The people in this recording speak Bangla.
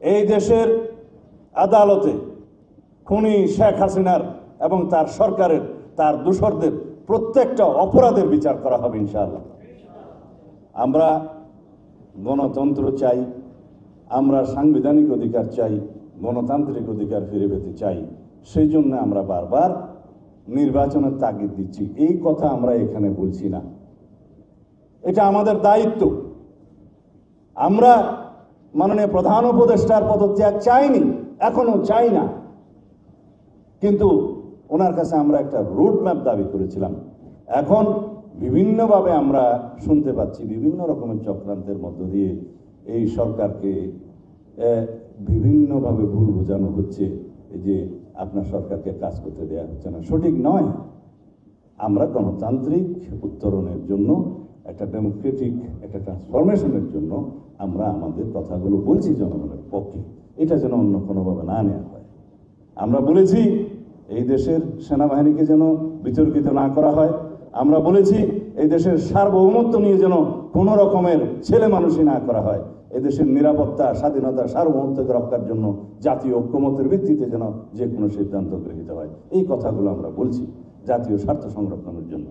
এই দেশের আদালতে খুনি শেখ হাসিনার এবং তার সরকারের, তার দোসরদের প্রত্যেকটা অপরাধের বিচার করা হবে ইনশাআল্লাহ। আমরা গণতন্ত্র চাই, আমরা সাংবিধানিক অধিকার চাই, গণতান্ত্রিক অধিকার ফিরে পেতে চাই। সেই জন্য আমরা বারবার নির্বাচনের তাগিদ দিচ্ছি। এই কথা আমরা এখানে বলছি না, এটা আমাদের দায়িত্ব। আমরা মাননীয় প্রধান উপদেষ্টার পদত্যাগ চাইনি, এখনো চাই না, কিন্তু ওনার কাছে আমরা একটা রুট ম্যাপ দাবি করেছিলাম। এখন বিভিন্নভাবে আমরা শুনতে পাচ্ছি বিভিন্ন রকমের চক্রান্তের মধ্য দিয়ে এই সরকারকে বিভিন্নভাবে ভুল বোঝানো হচ্ছে যে আপনার সরকারকে কাজ করতে দেওয়া হচ্ছে না। সঠিক নয়। আমরা গণতান্ত্রিক উত্তরণের জন্য, একটা ডেমোক্রেটিক একটা ট্রান্সফরমেশনের জন্য আমরা আমাদের কথাগুলো বলছি জনগণের পক্ষে, এটা যেন অন্য কোনোভাবে না নেওয়া হয়। আমরা বলেছি এই দেশের সেনাবাহিনীকে যেন বিতর্কিত না করা হয়। আমরা বলেছি এই দেশের সার্বভৌমত্ব নিয়ে যেন কোনো রকমের ছেলে মানুষই না করা হয়। এদেশের নিরাপত্তা, স্বাধীনতা, সার্বভৌমত্বকে রক্ষার জন্য জাতীয় ঐক্যমত্যের ভিত্তিতে যেন যে কোনো সিদ্ধান্ত গৃহীত হয়। এই কথাগুলো আমরা বলছি জাতীয় স্বার্থ সংরক্ষণের জন্য।